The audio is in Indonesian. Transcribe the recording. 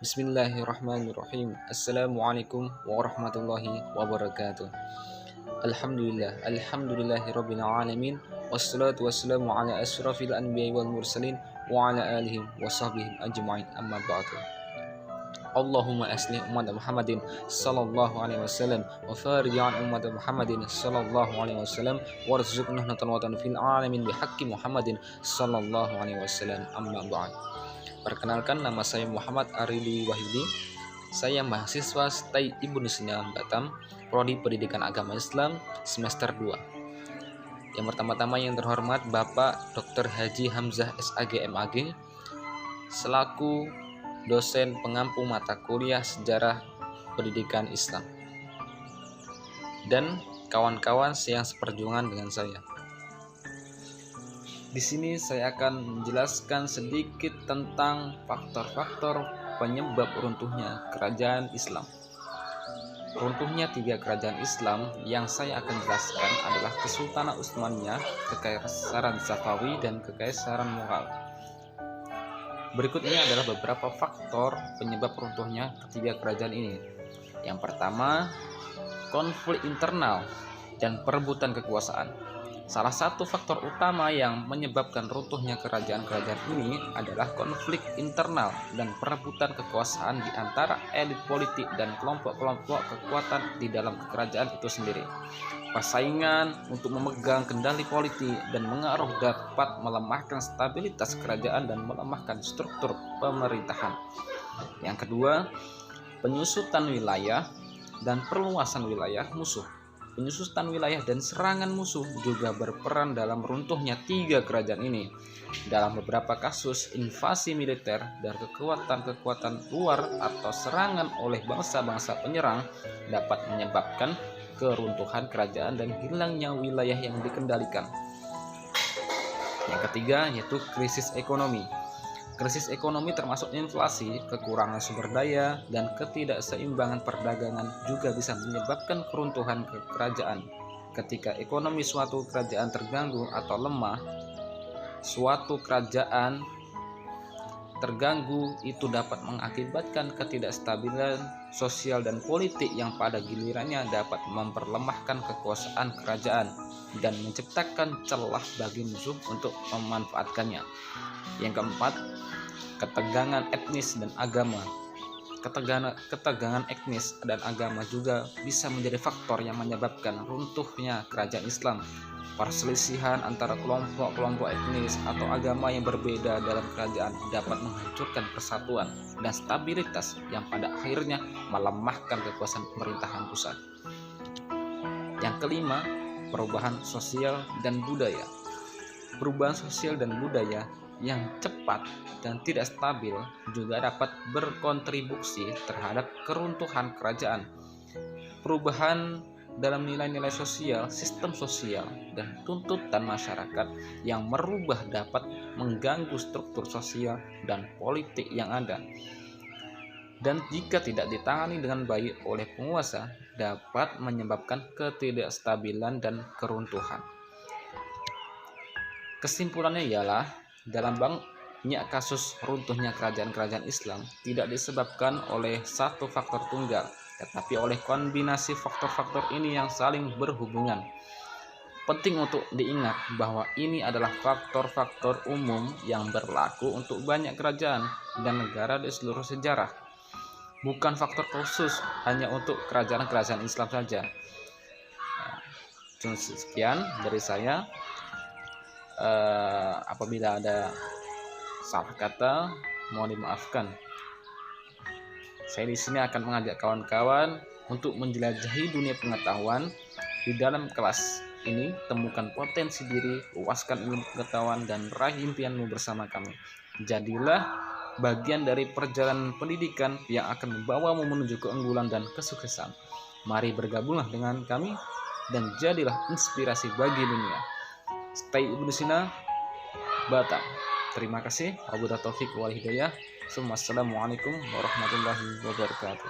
Bismillahirrahmanirrahim. Assalamualaikum warahmatullahi wabarakatuh. Alhamdulillahirabbil alamin. Wassalatu wassalamu ala asyrafil anbiya'i wal mursalin wa ala alihi washabbihi ajma'in. Amma ba'du. Allahumma aslih umat Muhammadin sallallahu alaihi wasallam wa farij an umat Muhammadin sallallahu alaihi wasallam warzuqna husnul fil alamin bihaqqi Muhammadin sallallahu alaihi wasallam. Amma ba'd. Perkenalkan, nama saya Muhammad Arili Wahyudi. Saya mahasiswa STAI Ibnu Sina Batam, Prodi Pendidikan Agama Islam semester 2. Yang pertama-tama yang terhormat Bapak Dr. Haji Hamzah SAG MAG selaku dosen pengampu mata kuliah Sejarah Pendidikan Islam dan kawan-kawan yang seperjuangan dengan saya. Di sini saya akan menjelaskan sedikit tentang faktor-faktor penyebab runtuhnya kerajaan Islam. Runtuhnya 3 kerajaan Islam yang saya akan jelaskan adalah Kesultanan Utsmaniyah, Kekaisaran Safawi, dan Kekaisaran Mughal. Berikut ini adalah beberapa faktor penyebab runtuhnya ketiga kerajaan ini. Yang pertama, konflik internal dan perebutan kekuasaan. Salah satu faktor utama yang menyebabkan runtuhnya kerajaan-kerajaan ini adalah konflik internal dan perebutan kekuasaan di antara elit politik dan kelompok-kelompok kekuatan di dalam kerajaan itu sendiri. Persaingan untuk memegang kendali politik dan mengaruh dapat melemahkan stabilitas kerajaan dan melemahkan struktur pemerintahan. Yang kedua, penyusutan wilayah dan perluasan wilayah musuh. Penyusutan wilayah dan serangan musuh juga berperan dalam runtuhnya 3 kerajaan ini. Dalam beberapa kasus, invasi militer dan kekuatan-kekuatan luar atau serangan oleh bangsa-bangsa penyerang dapat menyebabkan keruntuhan kerajaan dan hilangnya wilayah yang dikendalikan. Yang ketiga yaitu krisis ekonomi. Krisis ekonomi termasuk inflasi, kekurangan sumber daya, dan ketidakseimbangan perdagangan juga bisa menyebabkan keruntuhan kerajaan. Ketika ekonomi suatu kerajaan terganggu atau lemah, suatu kerajaan terganggu itu dapat mengakibatkan ketidakstabilan sosial dan politik yang pada gilirannya dapat memperlemahkan kekuasaan kerajaan dan menciptakan celah bagi musuh untuk memanfaatkannya. Yang keempat, ketegangan etnis dan agama. Ketegangan etnis dan agama juga bisa menjadi faktor yang menyebabkan runtuhnya kerajaan Islam. Perselisihan antara kelompok-kelompok etnis atau agama yang berbeda dalam kerajaan dapat menghancurkan persatuan dan stabilitas yang pada akhirnya melemahkan kekuasaan pemerintahan pusat. Yang kelima, perubahan sosial dan budaya. Perubahan sosial dan budaya yang cepat dan tidak stabil juga dapat berkontribusi terhadap keruntuhan kerajaan. Perubahan dalam nilai-nilai sosial, sistem sosial, dan tuntutan masyarakat yang merubah dapat mengganggu struktur sosial dan politik yang ada. Dan jika tidak ditangani dengan baik oleh penguasa, dapat menyebabkan ketidakstabilan dan keruntuhan. Kesimpulannya ialah dalam banyak kasus runtuhnya kerajaan-kerajaan Islam tidak disebabkan oleh satu faktor tunggal, tetapi oleh kombinasi faktor-faktor ini yang saling berhubungan. Penting untuk diingat bahwa ini adalah faktor-faktor umum yang berlaku untuk banyak kerajaan dan negara di seluruh sejarah, bukan faktor khusus hanya untuk kerajaan-kerajaan Islam saja. Sekian dari saya. Apabila ada salah kata, mohon dimaafkan. Saya di sini akan mengajak kawan-kawan untuk menjelajahi dunia pengetahuan. Di dalam kelas ini, temukan potensi diri, luaskan ilmu pengetahuan, dan raih impianmu bersama kami. Jadilah bagian dari perjalanan pendidikan yang akan membawamu menuju keunggulan dan kesuksesan. Mari bergabunglah dengan kami dan jadilah inspirasi bagi dunia. STAI Ibnu Sina Batam. Terima kasih. Wabillahi taufiq wal hidayah. Assalamualaikum warahmatullahi wabarakatuh.